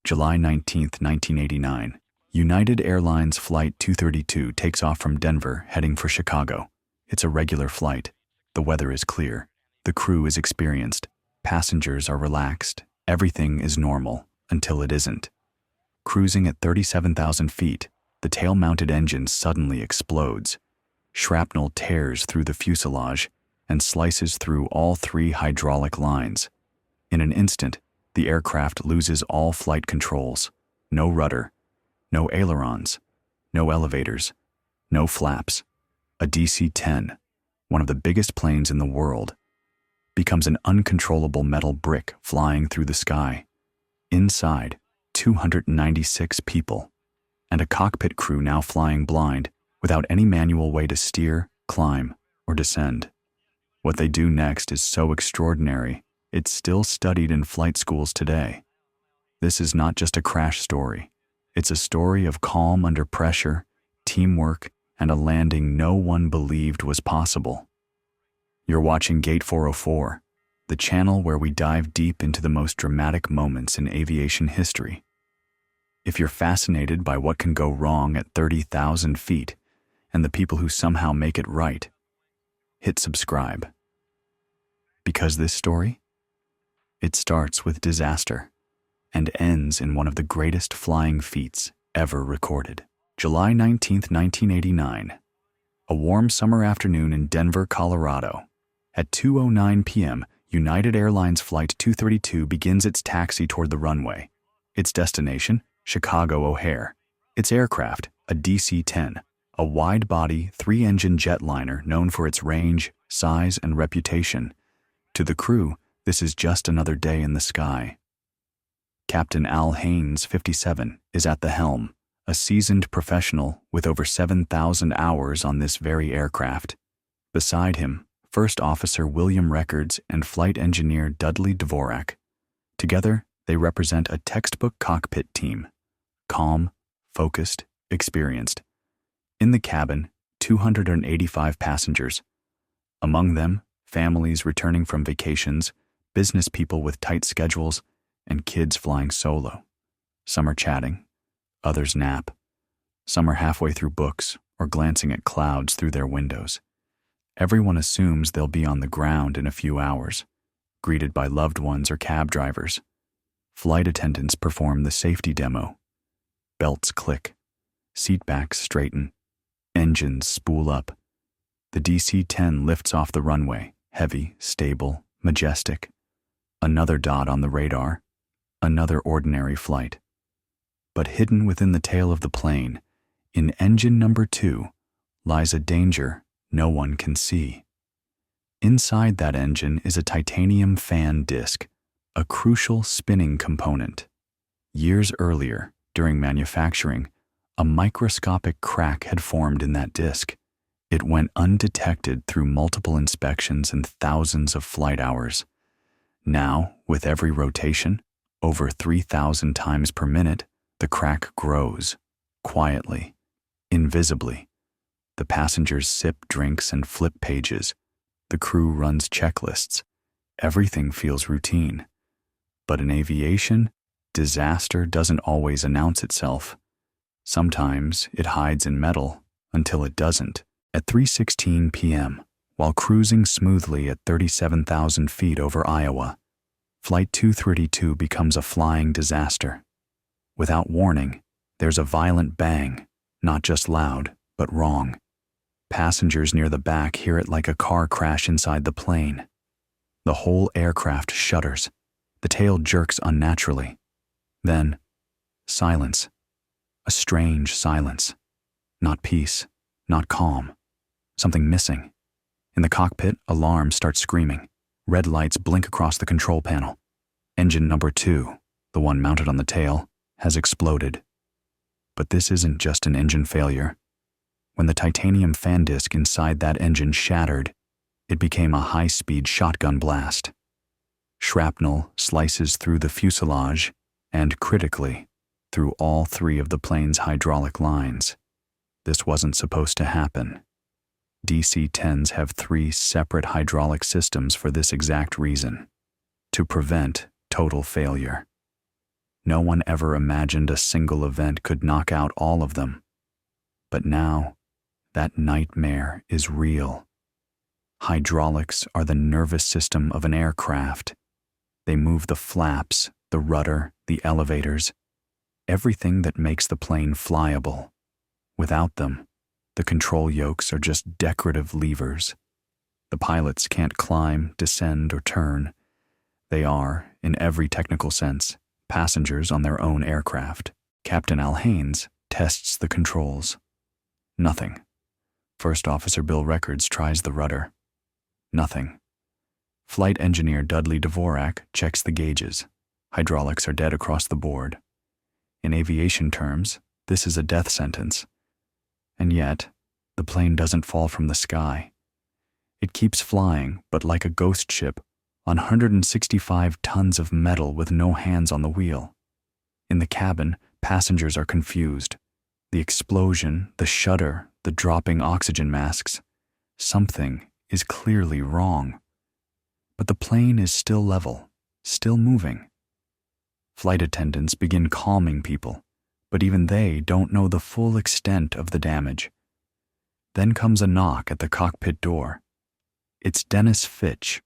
July 19, 1989. United Airlines Flight 232 takes off from Denver, heading for Chicago. It's a regular flight. The weather is clear. The crew is experienced. Passengers are relaxed. Everything is normal until it isn't. Cruising at 37,000 feet, the tail-mounted engine suddenly explodes. Shrapnel tears through the fuselage and slices through all three hydraulic lines. In an instant, the aircraft loses all flight controls. No rudder, no ailerons, no elevators, no flaps. A DC-10, one of the biggest planes in the world, becomes an uncontrollable metal brick flying through the sky. Inside, 296 people, and a cockpit crew now flying blind, without any manual way to steer, climb, or descend. What they do next is so extraordinary, it's still studied in flight schools today. This is not just a crash story. It's a story of calm under pressure, teamwork, and a landing no one believed was possible. You're watching Gate 404, the channel where we dive deep into the most dramatic moments in aviation history. If you're fascinated by what can go wrong at 30,000 feet and the people who somehow make it right, hit subscribe. Because this story, it starts with disaster and ends in one of the greatest flying feats ever recorded. July 19, 1989. A warm summer afternoon in Denver, Colorado. At 2:09 p.m., United Airlines Flight 232 begins its taxi toward the runway. Its destination, Chicago O'Hare. Its aircraft, a DC-10, a wide-body, three-engine jetliner known for its range, size, and reputation. To the crew, this is just another day in the sky. Captain Al Haynes, 57, is at the helm, a seasoned professional with over 7,000 hours on this very aircraft. Beside him, First Officer William Records and Flight Engineer Dudley Dvorak. Together, they represent a textbook cockpit team. Calm, focused, experienced. In the cabin, 285 passengers. Among them, families returning from vacations, business people with tight schedules, and kids flying solo. Some are chatting, others nap. Some are halfway through books or glancing at clouds through their windows. Everyone assumes they'll be on the ground in a few hours, greeted by loved ones or cab drivers. Flight attendants perform the safety demo. Belts click, seatbacks straighten, engines spool up. The DC-10 lifts off the runway, heavy, stable, majestic. Another dot on the radar, another ordinary flight. But hidden within the tail of the plane, in engine number 2, lies a danger no one can see. Inside that engine is a titanium fan disc, a crucial spinning component. Years earlier, during manufacturing, a microscopic crack had formed in that disc. It went undetected through multiple inspections and thousands of flight hours. Now, with every rotation, over 3,000 times per minute, the crack grows, quietly, invisibly. The passengers sip drinks and flip pages. The crew runs checklists. Everything feels routine. But in aviation, disaster doesn't always announce itself. Sometimes it hides in metal until it doesn't. At 3:16 p.m., while cruising smoothly at 37,000 feet over Iowa, Flight 232 becomes a flying disaster. Without warning, there's a violent bang, not just loud, but wrong. Passengers near the back hear it like a car crash inside the plane. The whole aircraft shudders. The tail jerks unnaturally. Then, silence. A strange silence. Not peace, not calm. Something missing. In the cockpit, alarms start screaming. Red lights blink across the control panel. Engine number 2, the one mounted on the tail, has exploded. But this isn't just an engine failure. When the titanium fan disc inside that engine shattered, it became a high-speed shotgun blast. Shrapnel slices through the fuselage and, critically, through all three of the plane's hydraulic lines. This wasn't supposed to happen. DC-10s have 3 separate hydraulic systems for this exact reason, to prevent total failure. No one ever imagined a single event could knock out all of them. But now, that nightmare is real. Hydraulics are the nervous system of an aircraft. They move the flaps, the rudder, the elevators, everything that makes the plane flyable. Without them, the control yokes are just decorative levers. The pilots can't climb, descend, or turn. They are, in every technical sense, passengers on their own aircraft. Captain Al Haynes tests the controls. Nothing. First Officer Bill Records tries the rudder. Nothing. Flight Engineer Dudley Dvorak checks the gauges. Hydraulics are dead across the board. In aviation terms, this is a death sentence. And yet, the plane doesn't fall from the sky. It keeps flying, but like a ghost ship, on 165 tons of metal with no hands on the wheel. In the cabin, passengers are confused. The explosion, the shudder, the dropping oxygen masks. Something is clearly wrong. But the plane is still level, still moving. Flight attendants begin calming people, but even they don't know the full extent of the damage. Then comes a knock at the cockpit door. It's Dennis Fitch,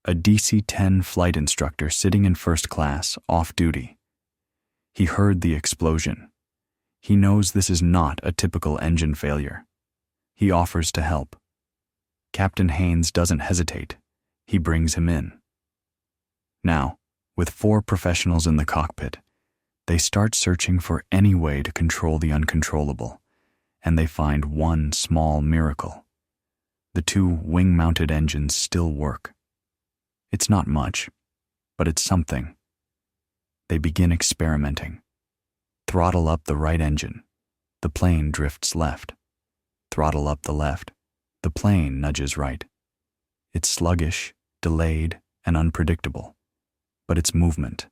a DC-10 flight instructor sitting in first class, off duty. He heard the explosion. He knows this is not a typical engine failure. He offers to help. Captain Haynes doesn't hesitate. He brings him in. Now, with 4 professionals in the cockpit, they start searching for any way to control the uncontrollable, and they find one small miracle. The 2 wing-mounted engines still work. It's not much, but it's something. They begin experimenting. Throttle up the right engine. The plane drifts left. Throttle up the left. The plane nudges right. It's sluggish, delayed, and unpredictable, but it's movement,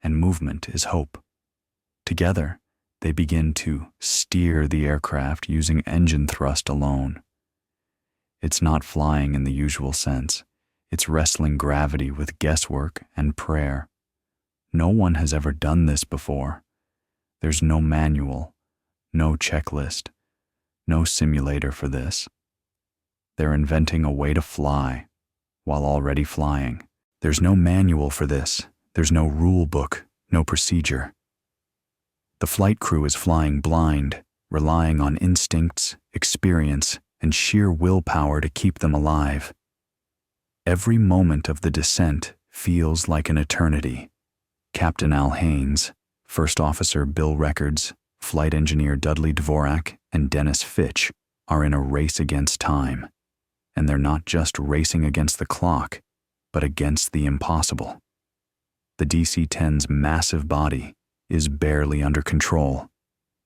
and movement is hope. Together, they begin to steer the aircraft using engine thrust alone. It's not flying in the usual sense. It's wrestling gravity with guesswork and prayer. No one has ever done this before. There's no manual, no checklist, no simulator for this. They're inventing a way to fly while already flying. There's no manual for this. There's no rule book, no procedure. The flight crew is flying blind, relying on instincts, experience, and sheer willpower to keep them alive. Every moment of the descent feels like an eternity. Captain Al Haynes, First Officer Bill Records, Flight Engineer Dudley Dvorak, and Dennis Fitch are in a race against time. And they're not just racing against the clock, but against the impossible. The DC-10's massive body is barely under control,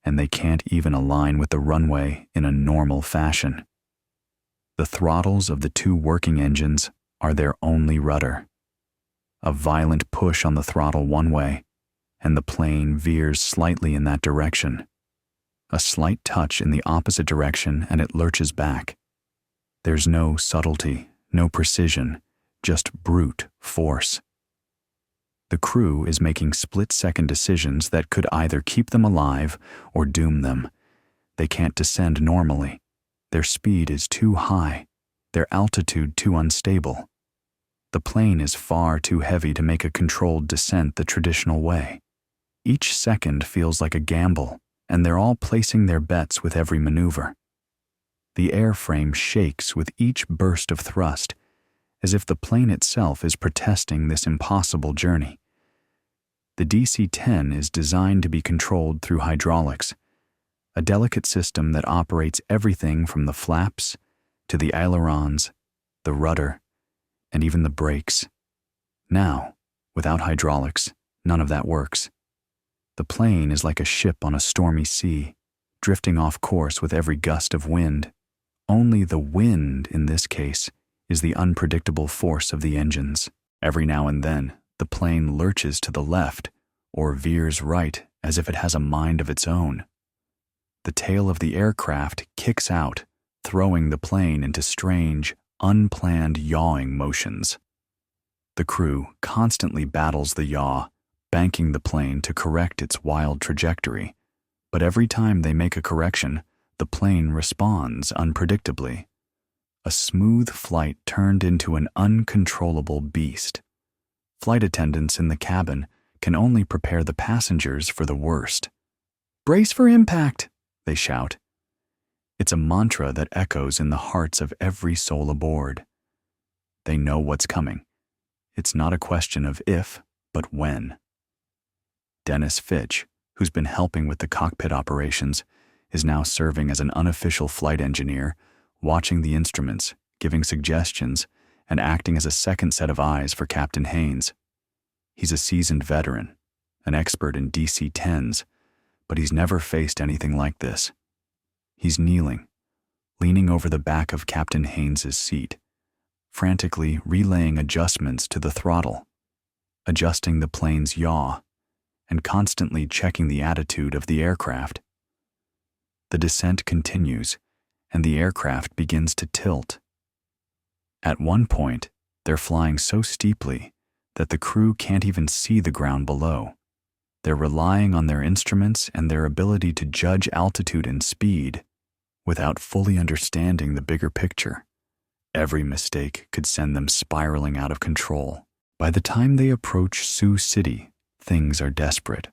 and they can't even align with the runway in a normal fashion. The throttles of the 2 working engines are their only rudder. A violent push on the throttle one way, and the plane veers slightly in that direction. A slight touch in the opposite direction and it lurches back. There's no subtlety, no precision, just brute force. The crew is making split-second decisions that could either keep them alive or doom them. They can't descend normally. Their speed is too high, their altitude too unstable. The plane is far too heavy to make a controlled descent the traditional way. Each second feels like a gamble, and they're all placing their bets with every maneuver. The airframe shakes with each burst of thrust, as if the plane itself is protesting this impossible journey. The DC-10 is designed to be controlled through hydraulics, a delicate system that operates everything from the flaps to the ailerons, the rudder, and even the brakes. Now, without hydraulics, none of that works. The plane is like a ship on a stormy sea, drifting off course with every gust of wind. Only the wind, in this case, is the unpredictable force of the engines. Every now and then, the plane lurches to the left or veers right as if it has a mind of its own. The tail of the aircraft kicks out, throwing the plane into strange, unplanned yawing motions. The crew constantly battles the yaw, banking the plane to correct its wild trajectory. But every time they make a correction, the plane responds unpredictably. A smooth flight turned into an uncontrollable beast. Flight attendants in the cabin can only prepare the passengers for the worst. "Brace for impact," they shout. It's a mantra that echoes in the hearts of every soul aboard. They know what's coming. It's not a question of if, but when. Dennis Fitch, who's been helping with the cockpit operations, is now serving as an unofficial flight engineer, watching the instruments, giving suggestions, and acting as a second set of eyes for Captain Haynes. He's a seasoned veteran, an expert in DC-10s, but he's never faced anything like this. He's kneeling, leaning over the back of Captain Haynes' seat, frantically relaying adjustments to the throttle, adjusting the plane's yaw, and constantly checking the attitude of the aircraft. The descent continues, and the aircraft begins to tilt. At one point, they're flying so steeply that the crew can't even see the ground below. They're relying on their instruments and their ability to judge altitude and speed without fully understanding the bigger picture. Every mistake could send them spiraling out of control. By the time they approach Sioux City, things are desperate.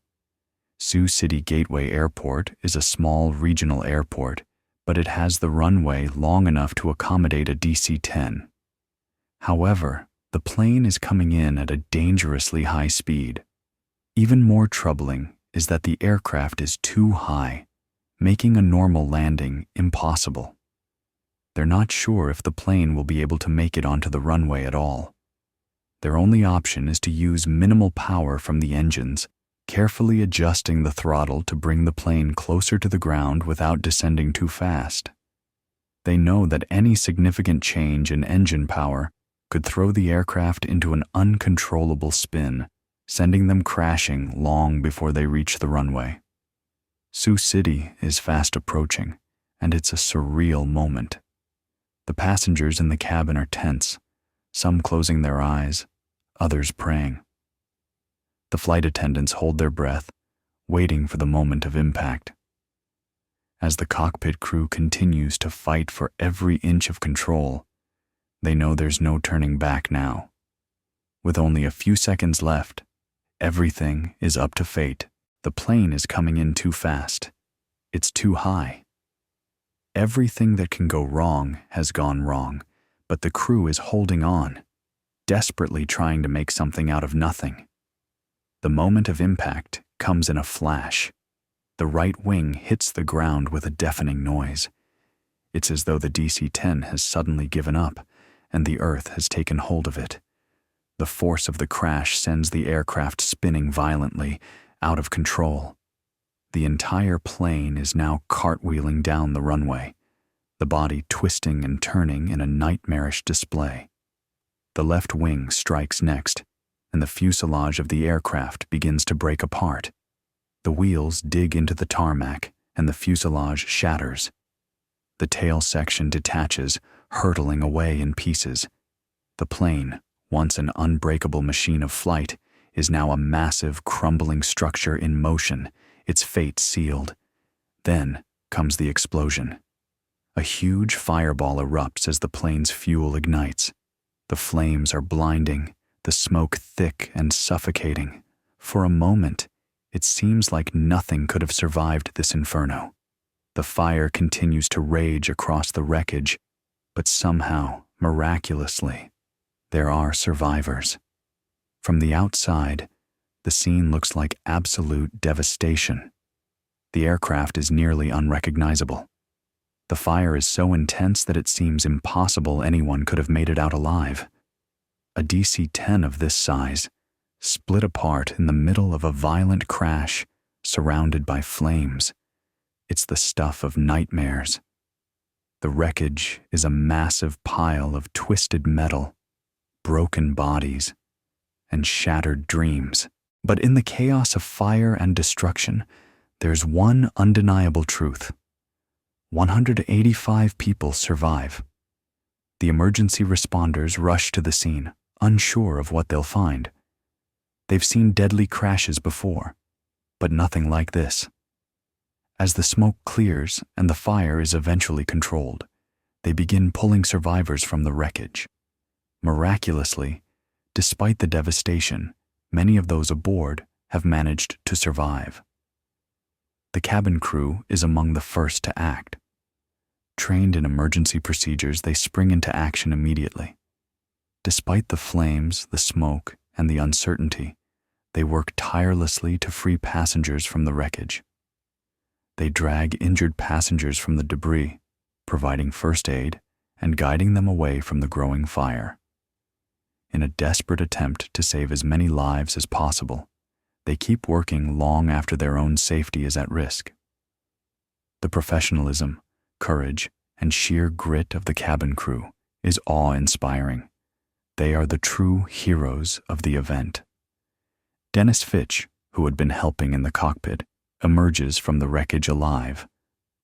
Sioux City Gateway Airport is a small regional airport, but it has the runway long enough to accommodate a DC-10. However, the plane is coming in at a dangerously high speed. Even more troubling is that the aircraft is too high, making a normal landing impossible. They're not sure if the plane will be able to make it onto the runway at all. Their only option is to use minimal power from the engines, carefully adjusting the throttle to bring the plane closer to the ground without descending too fast. They know that any significant change in engine power could throw the aircraft into an uncontrollable spin, sending them crashing long before they reach the runway. Sioux City is fast approaching, and it's a surreal moment. The passengers in the cabin are tense, some closing their eyes, others praying. The flight attendants hold their breath, waiting for the moment of impact. As the cockpit crew continues to fight for every inch of control, they know there's no turning back now. With only a few seconds left, everything is up to fate. The plane is coming in too fast. It's too high. Everything that can go wrong has gone wrong, but the crew is holding on, desperately trying to make something out of nothing. The moment of impact comes in a flash. The right wing hits the ground with a deafening noise. It's as though the DC-10 has suddenly given up, and the earth has taken hold of it. The force of the crash sends the aircraft spinning violently, out of control. The entire plane is now cartwheeling down the runway, the body twisting and turning in a nightmarish display. The left wing strikes next, and the fuselage of the aircraft begins to break apart. The wheels dig into the tarmac, and the fuselage shatters. The tail section detaches, hurtling away in pieces. The plane, once an unbreakable machine of flight, is now a massive, crumbling structure in motion, its fate sealed. Then comes the explosion. A huge fireball erupts as the plane's fuel ignites. The flames are blinding, the smoke thick and suffocating. For a moment, it seems like nothing could have survived this inferno. The fire continues to rage across the wreckage, but somehow, miraculously, there are survivors. From the outside, the scene looks like absolute devastation. The aircraft is nearly unrecognizable. The fire is so intense that it seems impossible anyone could have made it out alive. A DC-10 of this size, split apart in the middle of a violent crash, surrounded by flames. It's the stuff of nightmares. The wreckage is a massive pile of twisted metal, broken bodies, and shattered dreams. But in the chaos of fire and destruction, there's one undeniable truth. 185 people survive. The emergency responders rush to the scene, unsure of what they'll find. They've seen deadly crashes before, but nothing like this. As the smoke clears and the fire is eventually controlled, they begin pulling survivors from the wreckage. Miraculously, despite the devastation, many of those aboard have managed to survive. The cabin crew is among the first to act. Trained in emergency procedures, they spring into action immediately. Despite the flames, the smoke, and the uncertainty, they work tirelessly to free passengers from the wreckage. They drag injured passengers from the debris, providing first aid and guiding them away from the growing fire. In a desperate attempt to save as many lives as possible, they keep working long after their own safety is at risk. The professionalism, courage, and sheer grit of the cabin crew is awe-inspiring. They are the true heroes of the event. Dennis Fitch, who had been helping in the cockpit, emerges from the wreckage alive,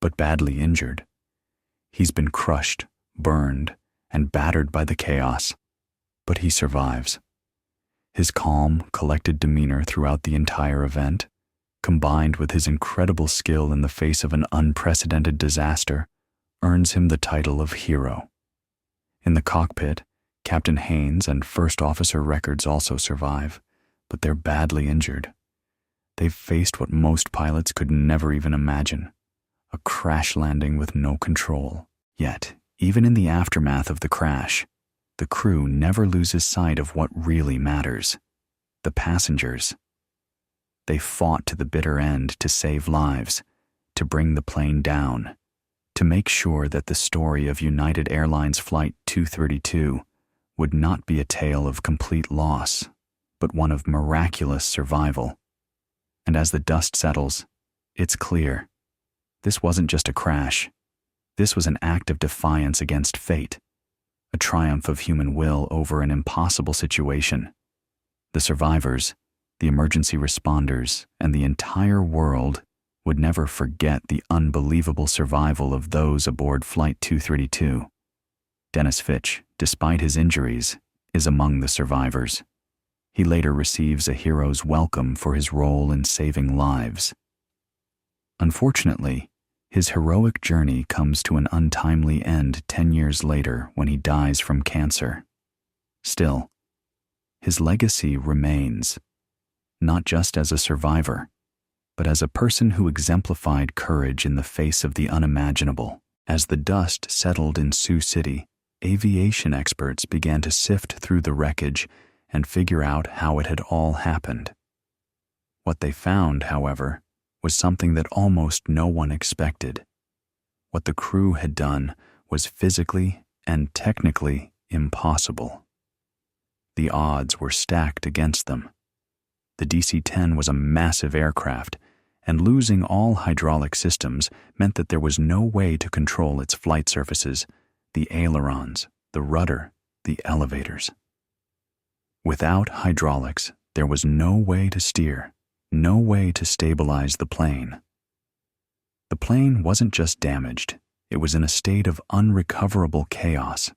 but badly injured. He's been crushed, burned, and battered by the chaos, but he survives. His calm, collected demeanor throughout the entire event, combined with his incredible skill in the face of an unprecedented disaster, earns him the title of hero. In the cockpit, Captain Haynes and First Officer Records also survive, but they're badly injured. They've faced what most pilots could never even imagine, a crash landing with no control. Yet, even in the aftermath of the crash, the crew never loses sight of what really matters: the passengers. They fought to the bitter end to save lives, to bring the plane down, to make sure that the story of United Airlines Flight 232 would not be a tale of complete loss, but one of miraculous survival. And as the dust settles, it's clear. This wasn't just a crash. This was an act of defiance against fate, a triumph of human will over an impossible situation. The survivors, the emergency responders, and the entire world would never forget the unbelievable survival of those aboard Flight 232. Dennis Fitch, despite his injuries, is among the survivors. He later receives a hero's welcome for his role in saving lives. Unfortunately, his heroic journey comes to an untimely end 10 years later when he dies from cancer. Still, his legacy remains, not just as a survivor, but as a person who exemplified courage in the face of the unimaginable. As the dust settled in Sioux City, aviation experts began to sift through the wreckage and figure out how it had all happened. What they found, however, was something that almost no one expected. What the crew had done was physically and technically impossible. The odds were stacked against them. The DC-10 was a massive aircraft, and losing all hydraulic systems meant that there was no way to control its flight surfaces, the ailerons, the rudder, the elevators. Without hydraulics, there was no way to steer, no way to stabilize the plane. The plane wasn't just damaged, it was in a state of unrecoverable chaos.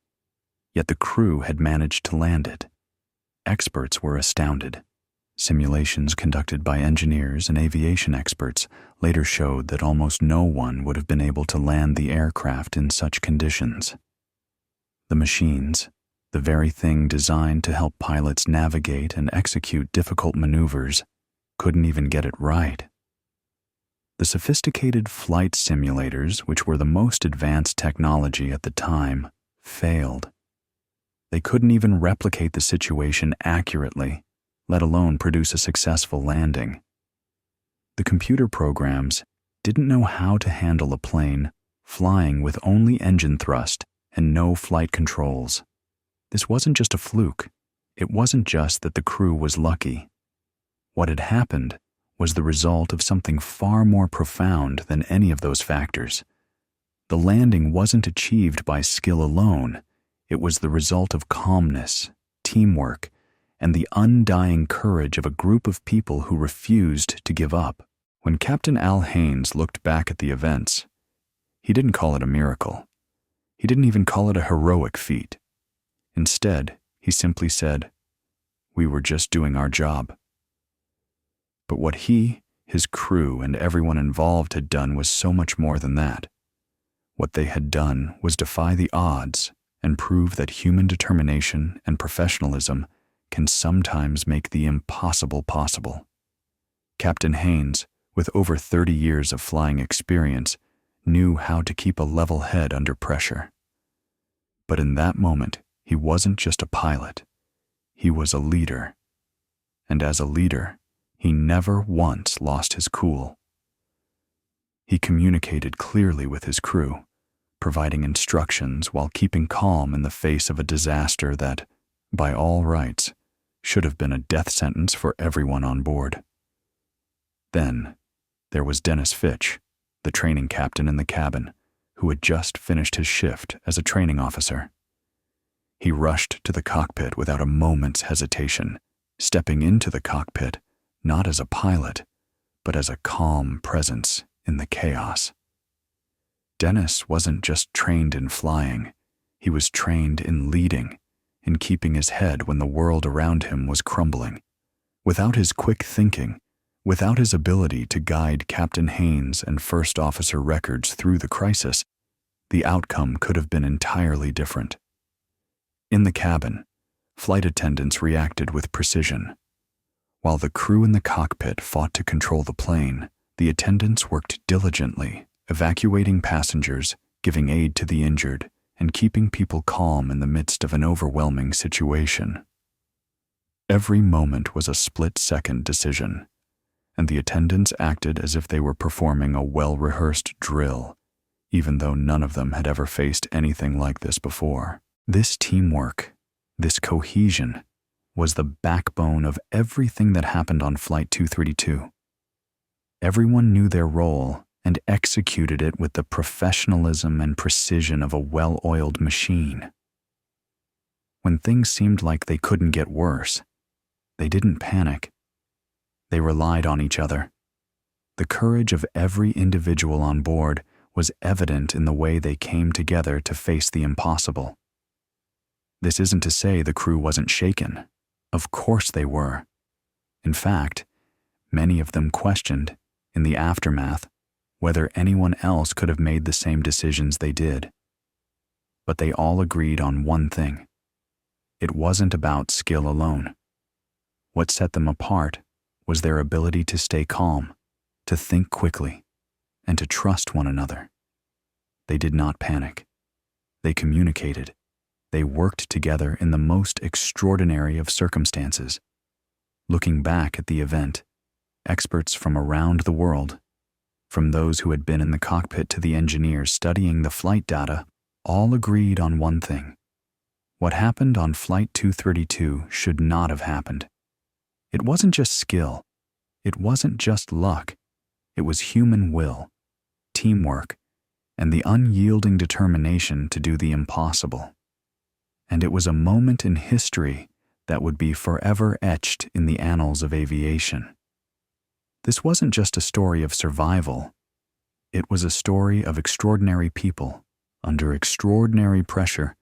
Yet the crew had managed to land it. Experts were astounded. Simulations conducted by engineers and aviation experts later showed that almost no one would have been able to land the aircraft in such conditions. The machines, the very thing designed to help pilots navigate and execute difficult maneuvers, couldn't even get it right. The sophisticated flight simulators, which were the most advanced technology at the time, failed. They couldn't even replicate the situation accurately, let alone produce a successful landing. The computer programs didn't know how to handle a plane flying with only engine thrust and no flight controls. This wasn't just a fluke. It wasn't just that the crew was lucky. What had happened was the result of something far more profound than any of those factors. The landing wasn't achieved by skill alone. It was the result of calmness, teamwork, and the undying courage of a group of people who refused to give up. When Captain Al Haynes looked back at the events, he didn't call it a miracle. He didn't even call it a heroic feat. Instead, he simply said, "We were just doing our job. But what he, his crew, and everyone involved had done was so much more than that. What they had done was defy the odds and prove that human determination and professionalism can sometimes make the impossible possible. Captain Haynes, with over 30 years of flying experience, knew how to keep a level head under pressure. But in that moment, he wasn't just a pilot. He was a leader. And as a leader, he never once lost his cool. He communicated clearly with his crew, providing instructions while keeping calm in the face of a disaster that, by all rights, should have been a death sentence for everyone on board. Then, there was Dennis Fitch, the training captain in the cabin, who had just finished his shift as a training officer. He rushed to the cockpit without a moment's hesitation, stepping into the cockpit not as a pilot, but as a calm presence in the chaos. Dennis wasn't just trained in flying, he was trained in leading, in keeping his head when the world around him was crumbling. Without his quick thinking, without his ability to guide Captain Haynes and First Officer Records through the crisis, the outcome could have been entirely different. In the cabin, flight attendants reacted with precision. While the crew in the cockpit fought to control the plane, the attendants worked diligently, evacuating passengers, giving aid to the injured, and keeping people calm in the midst of an overwhelming situation. Every moment was a split-second decision, and the attendants acted as if they were performing a well-rehearsed drill, even though none of them had ever faced anything like this before. This teamwork, this cohesion, was the backbone of everything that happened on Flight 232. Everyone knew their role and executed it with the professionalism and precision of a well-oiled machine. When things seemed like they couldn't get worse, they didn't panic. They relied on each other. The courage of every individual on board was evident in the way they came together to face the impossible. This isn't to say the crew wasn't shaken. Of course they were. In fact, many of them questioned, in the aftermath, whether anyone else could have made the same decisions they did. But they all agreed on one thing. It wasn't about skill alone. What set them apart was their ability to stay calm, to think quickly, and to trust one another. They did not panic. They communicated. They worked together in the most extraordinary of circumstances. Looking back at the event, experts from around the world, from those who had been in the cockpit to the engineers studying the flight data, all agreed on one thing. What happened on Flight 232 should not have happened. It wasn't just skill. It wasn't just luck. It was human will, teamwork, and the unyielding determination to do the impossible. And it was a moment in history that would be forever etched in the annals of aviation. This wasn't just a story of survival. It was a story of extraordinary people, under extraordinary pressure,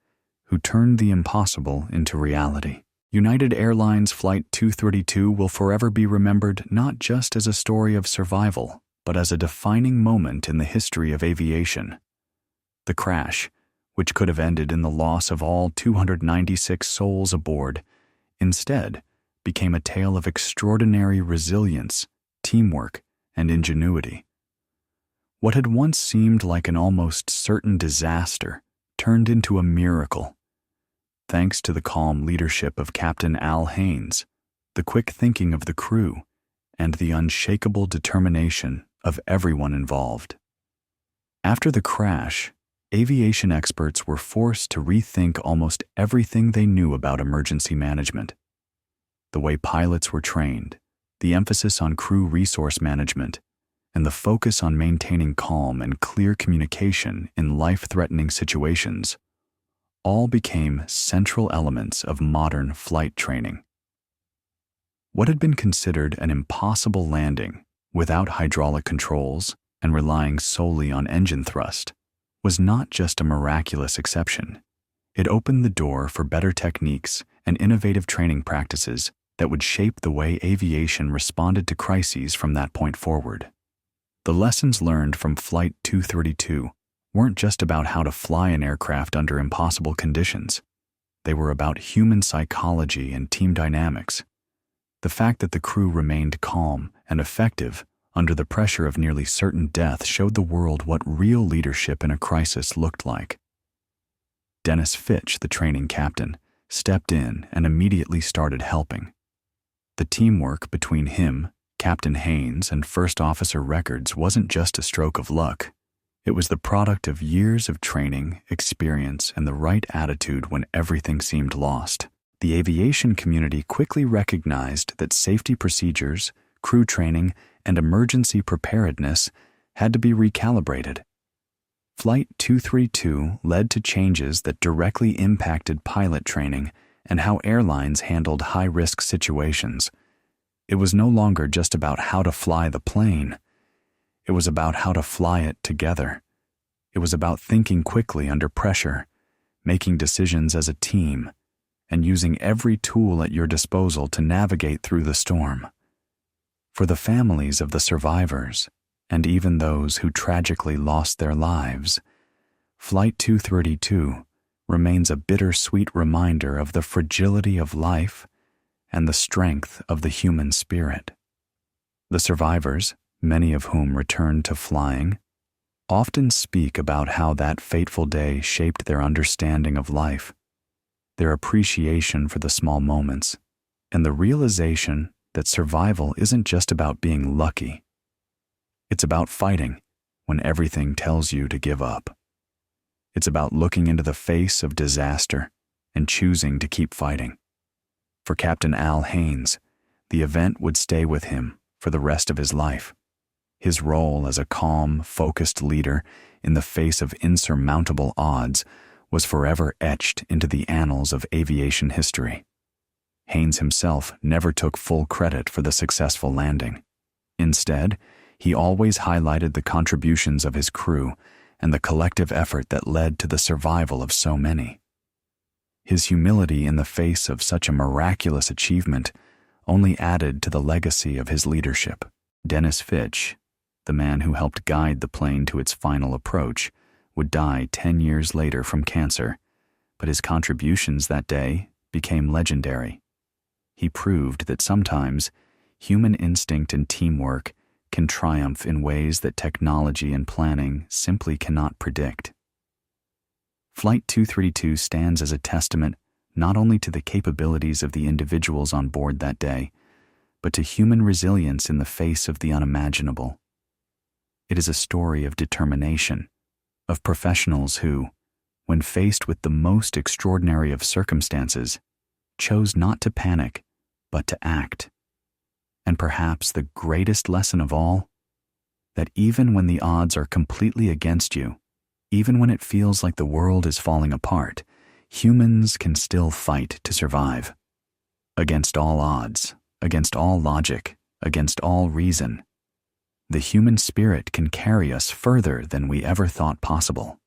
who turned the impossible into reality. United Airlines Flight 232 will forever be remembered not just as a story of survival, but as a defining moment in the history of aviation. The crash, which could have ended in the loss of all 296 souls aboard, instead became a tale of extraordinary resilience, teamwork, and ingenuity. What had once seemed like an almost certain disaster turned into a miracle, thanks to the calm leadership of Captain Al Haynes, the quick thinking of the crew, and the unshakable determination of everyone involved. After the crash, aviation experts were forced to rethink almost everything they knew about emergency management. The way pilots were trained, the emphasis on crew resource management, and the focus on maintaining calm and clear communication in life-threatening situations all became central elements of modern flight training. What had been considered an impossible landing without hydraulic controls and relying solely on engine thrust was not just a miraculous exception. It opened the door for better techniques and innovative training practices that would shape the way aviation responded to crises from that point forward. The lessons learned from Flight 232 weren't just about how to fly an aircraft under impossible conditions. They were about human psychology and team dynamics. The fact that the crew remained calm and effective under the pressure of nearly certain death showed the world what real leadership in a crisis looked like. Dennis Fitch, the training captain, stepped in and immediately started helping. The teamwork between him, Captain Haynes, and First Officer Records wasn't just a stroke of luck. It was the product of years of training, experience, and the right attitude when everything seemed lost. The aviation community quickly recognized that safety procedures, crew training, and emergency preparedness had to be recalibrated. Flight 232 led to changes that directly impacted pilot training and how airlines handled high-risk situations. It was no longer just about how to fly the plane. It was about how to fly it together. It was about thinking quickly under pressure, making decisions as a team, and using every tool at your disposal to navigate through the storm. For the families of the survivors, and even those who tragically lost their lives, Flight 232 remains a bittersweet reminder of the fragility of life and the strength of the human spirit. The survivors, many of whom returned to flying, often speak about how that fateful day shaped their understanding of life, their appreciation for the small moments, and the realization that survival isn't just about being lucky. It's about fighting when everything tells you to give up. It's about looking into the face of disaster and choosing to keep fighting. For Captain Al Haynes, the event would stay with him for the rest of his life. His role as a calm, focused leader in the face of insurmountable odds was forever etched into the annals of aviation history. Haynes himself never took full credit for the successful landing. Instead, he always highlighted the contributions of his crew and the collective effort that led to the survival of so many. His humility in the face of such a miraculous achievement only added to the legacy of his leadership. Dennis Fitch, the man who helped guide the plane to its final approach, would die 10 years later from cancer, but his contributions that day became legendary. He proved that sometimes human instinct and teamwork can triumph in ways that technology and planning simply cannot predict. Flight 232 stands as a testament not only to the capabilities of the individuals on board that day, but to human resilience in the face of the unimaginable. It is a story of determination, of professionals who, when faced with the most extraordinary of circumstances, chose not to panic, but to act. And perhaps the greatest lesson of all, that even when the odds are completely against you, even when it feels like the world is falling apart, humans can still fight to survive. Against all odds, against all logic, against all reason, the human spirit can carry us further than we ever thought possible.